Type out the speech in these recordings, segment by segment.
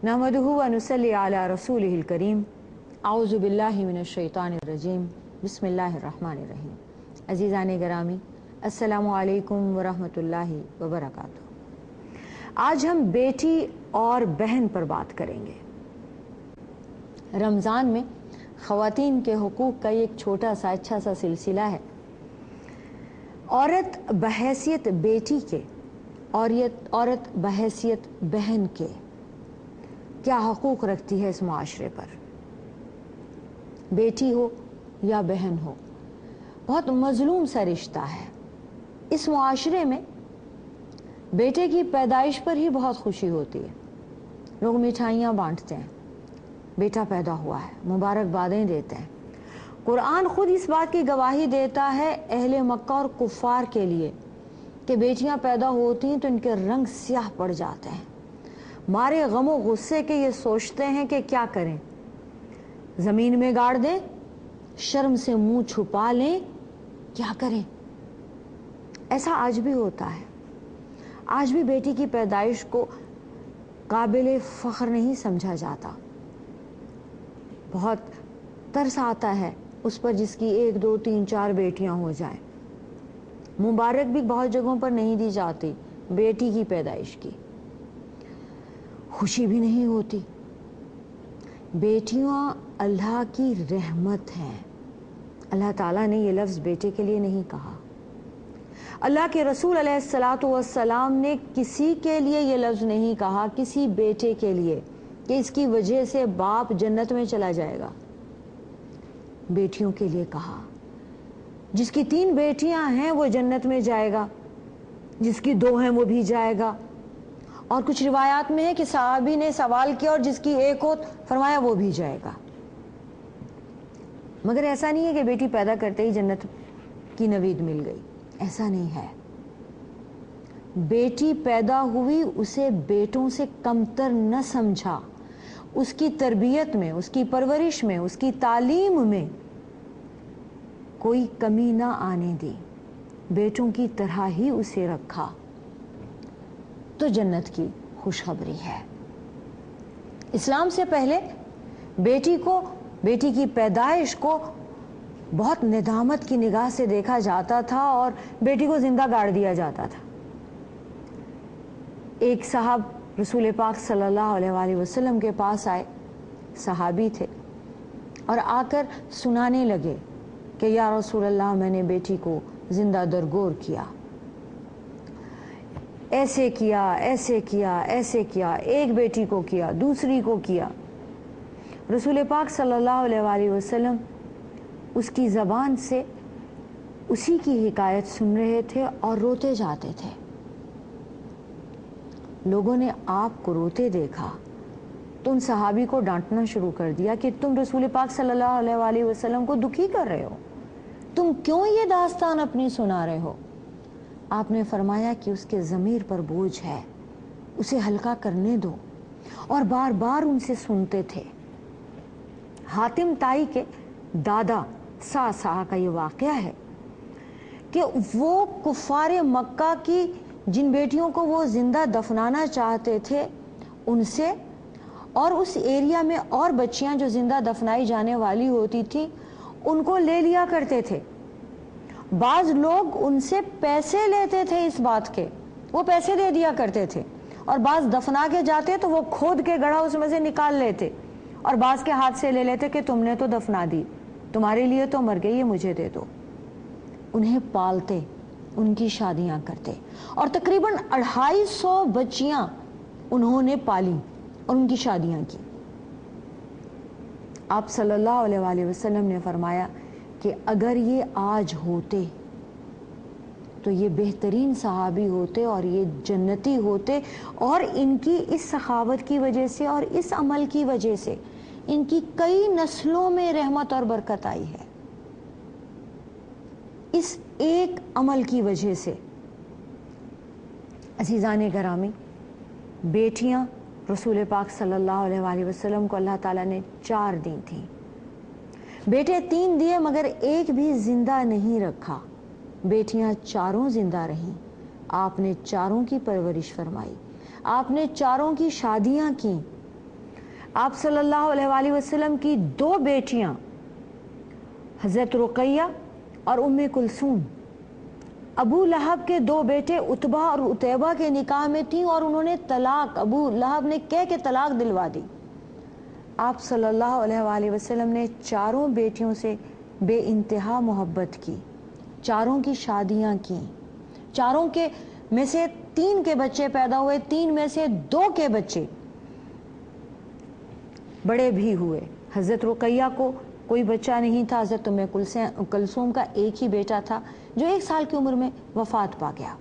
नहमदुहु व नुसल्ली अला रसूलिहिल करीम आऊज़ु बिल्लाहि मिनश शैतानिर रजीम बिस्मिल्लाहिर रहमानिर रहीम। अज़ीज़ाने गिरामी अस्सलामु अलैकुम व रहमतुल्लाहि व बरकातुहू। आज हम बेटी और बहन पर बात करेंगे। रमज़ान में ख़वातीन के हुकूक का एक छोटा सा अच्छा सा सिलसिला है। औरत बहैसियत बेटी के और ये औरत बहैसियत बहन के क्या हकूक़ रखती है इस मुआशरे पर। बेटी हो या बहन हो, बहुत मज़लूम सा रिश्ता है। इस मुआशरे में बेटे की पैदाइश पर ही बहुत खुशी होती है। लोग मिठाइयाँ बांटते हैं, बेटा पैदा हुआ है, मुबारकबादें देते हैं। कुरान खुद इस बात की गवाही देता है अहले मक्का और कुफ़ार के लिए कि बेटियां पैदा होती हैं तो इनके रंग स्याह पड़ जाते हैं। मारे गमो गुस्से के ये सोचते हैं कि क्या करें, ज़मीन में गाड़ दें, शर्म से मुंह छुपा लें, क्या करें। ऐसा आज भी होता है। आज भी बेटी की पैदाइश को काबिल फ़ख्र नहीं समझा जाता। बहुत तरस आता है उस पर जिसकी 1, 2, 3, 4 बेटियां हो जाएं। मुबारक भी बहुत जगहों पर नहीं दी जाती बेटी की पैदाइश की, खुशी भी नहीं होती। बेटियां अल्लाह की रहमत हैं। अल्लाह ताला ने ये लफ्ज़ बेटे के लिए नहीं कहा। अल्लाह के रसूल अलैहिस्सलातु वस्सलाम ने किसी के लिए ये लफ्ज़ नहीं कहा, किसी बेटे के लिए, कि इसकी वजह से बाप जन्नत में चला जाएगा। बेटियों के लिए कहा। जिसकी 3 बेटियां हैं वो जन्नत में जाएगा, जिसकी 2 हैं वो भी जाएगा। और कुछ रिवायात में है कि सहाबी ने सवाल किया और जिसकी 1 हो, फरमाया वो भी जाएगा। मगर ऐसा नहीं है कि बेटी पैदा करते ही जन्नत की नवीद मिल गई, ऐसा नहीं है। बेटी पैदा हुई, उसे बेटों से कमतर न समझा। उसकी तरबियत में, उसकी परवरिश में, उसकी तालीम में कोई कमी ना आने दी, बेटों की तरह ही उसे रखा, तो जन्नत की खुशखबरी है। इस्लाम से पहले बेटी को, बेटी की पैदाइश को बहुत निदामत की निगाह से देखा जाता था और बेटी को जिंदा गाड़ दिया जाता था। एक साहब रसूल पाक सल्लल्लाहु अलैहि वसल्लम के पास आए, सहाबी थे, और आकर सुनाने लगे कि या रसूल अल्लाह, मैंने बेटी को जिंदा दरगोर किया, ऐसे किया, ऐसे किया, ऐसे किया, एक बेटी को किया, दूसरी को किया। रसूल पाक सल्लल्लाहु अलैहि वसल्लम उसकी ज़बान से उसी की हिकायत सुन रहे थे और रोते जाते थे। लोगों ने आपको रोते देखा तो उन सहाबी को डांटना शुरू कर दिया कि तुम रसूल पाक सल्लल्लाहु अलैहि वसल्लम को दुखी कर रहे हो, तुम क्यों ये दास्तान अपनी सुना रहे हो। आपने फरमाया कि उसके ज़मीर पर बोझ है, उसे हल्का करने दो, और बार बार उनसे सुनते थे। हातिम ताई के दादा साह का ये वाक़या है कि वो कुफ़ारे मक्का की जिन बेटियों को वो जिंदा दफनाना चाहते थे उनसे, और उस एरिया में और बच्चियां जो जिंदा दफनाई जाने वाली होती थी उनको ले लिया करते थे। बाज लोग उनसे पैसे लेते थे इस बात के, वो पैसे दे दिया करते थे, और बाज दफना के जाते तो वो खोद के गढ़ा उसमें से निकाल लेते और बाज के हाथ से ले लेते कि तुमने तो दफना दी, तुम्हारे लिए तो मर गई है, मुझे दे दो। उन्हें पालते, उनकी शादियां करते, और तकरीबन 250 बच्चियां उन्होंने पाली और उनकी शादियां की। आप सल्लल्लाहु अलैहि वसल्लम ने फरमाया कि अगर ये आज होते तो ये बेहतरीन सहाबी होते और ये जन्नती होते, और इनकी इस सखावत की वजह से और इस अमल की वजह से इनकी कई नस्लों में रहमत और बरकत आई है। इस एक अमल की वजह से। अज़ीज़ाने गिरामी, बेटियां रसूल पाक सल्लल्लाहु अलैहि वसल्लम को अल्लाह ताला ने 4 दी थी। बेटे 3 दिए मगर एक भी जिंदा नहीं रखा, बेटियां 4 जिंदा रहीं। आपने 4 की परवरिश फरमाई, आपने 4 की शादियां की, आप सल्लल्लाहु अलैहि वसल्लम की 2 बेटियां हज़रत रुक़ैया और उम्मे कुलसूम अबू लहब के 2 बेटे उतबा और उतैबा के निकाह में थी और उन्होंने तलाक, अबू लहब ने कह के तलाक दिलवा दी। आप सल्लल्लाहु अलैहि वसल्लम ने चारों बेटियों से बेइंतहा मोहब्बत की, चारों की शादियां की, चारों के में से 3 के बच्चे पैदा हुए, 3 में से 2 के बच्चे बड़े भी हुए। हज़रत रुक़ैया को कोई बच्चा नहीं था, हज़रत उम्मे कुलसूम का एक ही बेटा था जो 1 साल की उम्र में वफात पा गया।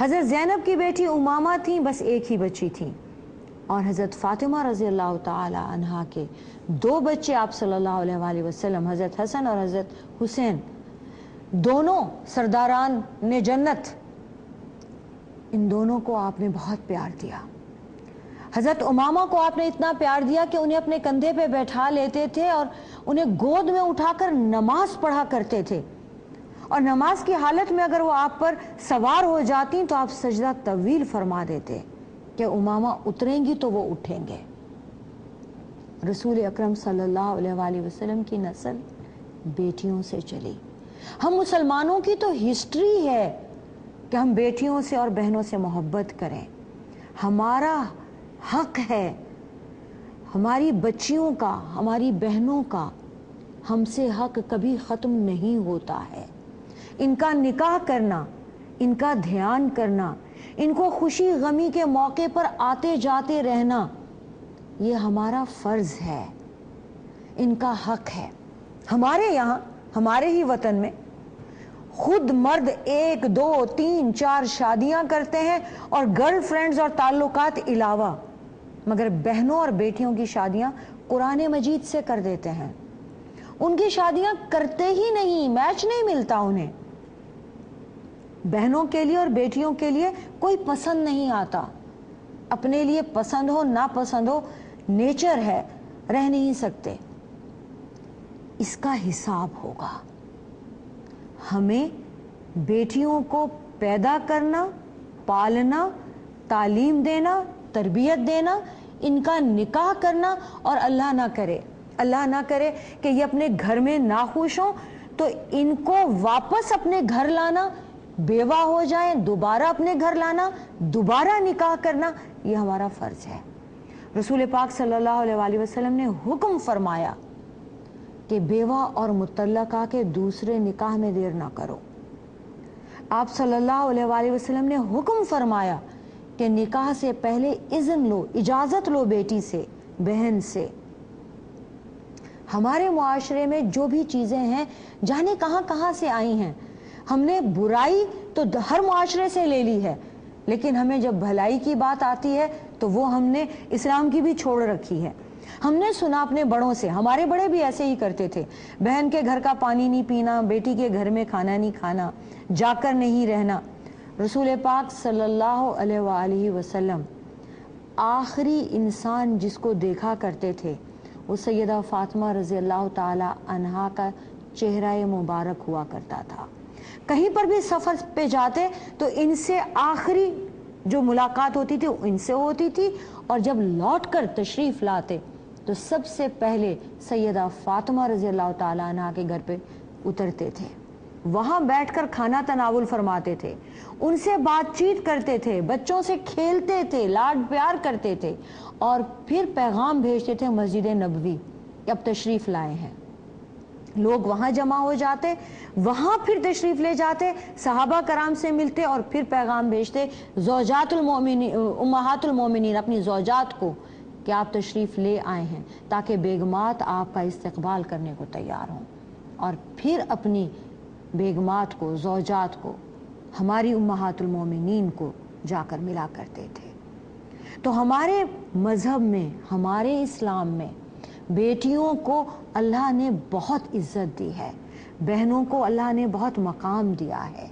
हज़रत ज़ैनब की बेटी उमामा थी, बस एक ही बच्ची थी। और हज़रत फ़ातिमा रज़ी अल्लाह ताला अन्हा के 2 बच्चे आप सल्लल्लाहु अलैहि वसल्लम, हज़रत हसन और हज़रत हुसैन, दोनों सरदारान ने जन्नत, इन दोनों को आपने बहुत प्यार दिया। हज़रत उमामा को आपने इतना प्यार दिया कि उन्हें अपने कंधे पे बैठा लेते थे और उन्हें गोद में उठाकर नमाज पढ़ा करते थे, और नमाज की हालत में अगर वो आप पर सवार हो जाती तो आप सजदा तवील फरमा देते कि उमामा उतरेंगी तो वो उठेंगे। रसूल अकरम सल्लल्लाहु अलैहि वसल्लम की नस्ल बेटियों से चली। हम मुसलमानों की तो हिस्ट्री है कि हम बेटियों से और बहनों से मोहब्बत करें। हमारा हक है, हमारी बच्चियों का, हमारी बहनों का हमसे हक कभी ख़त्म नहीं होता है। इनका निकाह करना, इनका ध्यान करना, इनको खुशी गमी के मौके पर आते जाते रहना, ये हमारा फ़र्ज़ है, इनका हक है। हमारे यहाँ, हमारे ही वतन में खुद मर्द 1, 2, 3, 4 शादियां करते हैं और गर्लफ्रेंड्स और ताल्लुकात इलावा, मगर बहनों और बेटियों की शादियां कुरान मजीद से कर देते हैं। उनकी शादियां करते ही नहीं, मैच नहीं मिलता उन्हें। बहनों के लिए और बेटियों के लिए कोई पसंद नहीं आता। अपने लिए पसंद हो ना पसंद हो, नेचर है, रह नहीं सकते। इसका हिसाब होगा। हमें बेटियों को पैदा करना, पालना, तालीम देना, तरबियत देना, इनका निकाह करना, और अल्लाह ना करे कि ये अपने घर में नाखुश हों तो इनको वापस अपने घर लाना, बेवा हो जाए दोबारा अपने घर लाना, दोबारा निकाह करना, ये हमारा फ़र्ज़ है। रसूल पाक सल्लल्लाहु अलैहि वसल्लम ने हुक्म फरमाया कि बेवा और मुतल्लका के दूसरे निकाह में देर ना करो। आप सल्लल्लाहु अलैहि वसल्लम ने हुक्म फरमाया कि निकाह से पहले इज़्न लो, इजाज़त लो बेटी से, बहन से। हमारे मुआशरे में जो भी चीज़ें हैं, जाने कहाँ कहाँ से आई हैं। हमने बुराई तो हर मुआशरे से ले ली है, लेकिन हमें जब भलाई की बात आती है तो वो हमने इस्लाम की भी छोड़ रखी है। हमने सुना अपने बड़ों से, हमारे बड़े भी ऐसे ही करते थे, बहन के घर का पानी नहीं पीना, बेटी के घर में खाना नहीं खाना, जाकर नहीं रहना। रसूल पाक सल्लल्लाहु अलैहि वसल्लम आखिरी इंसान जिसको देखा करते थे वो सैयदा फातिमा रज़ी अल्लाह ताला अन्हा का चेहरा मुबारक हुआ करता था। कहीं पर भी सफ़र पे जाते तो इनसे आखिरी जो मुलाकात होती थी इनसे होती थी, और जब लौट कर तशरीफ़ लाते तो सबसे पहले सैयदा फातिमा रज़ी अल्लाह ताला अन्हा के घर पे उतरते थे, वहाँ बैठकर खाना तनावुल फरमाते थे, उनसे बातचीत करते थे, बच्चों से खेलते थे, लाड प्यार करते थे, और फिर पैगाम भेजते थे मस्जिद नबवी अब तशरीफ़ लाए हैं। लोग वहाँ जमा हो जाते, वहाँ फिर तशरीफ़ ले जाते, सहाबा कराम से मिलते और फिर पैगाम भेजते ज़ौजातुल मोमिनीन, उम्महातुल मोमिनीन, अपनी ज़ौजात को कि आप तशरीफ़ ले आए हैं, ताकि बेगमात आपका इस्तकबाल करने को तैयार हों। और फिर अपनी बेगमात को, ज़ौजात को, हमारी उम्महातुल मोमिनीन को जाकर मिला करते थे। तो हमारे मज़हब में, हमारे इस्लाम में बेटियों को अल्लाह ने बहुत इज़्ज़त दी है, बहनों को अल्लाह ने बहुत मकाम दिया है।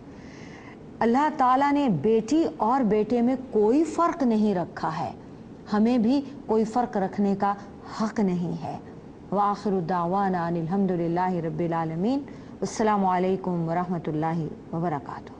अल्लाह ताला ने बेटी और बेटे में कोई फ़र्क नहीं रखा है, हमें भी कोई फ़र्क रखने का हक़ नहीं है। व आखिरु दावाना अनिल हम्दुलिल्लाहि रब्बिल आलमीन। अस्सलामु अलैकुम व रहमतुल्लाहि व बरकातुहू।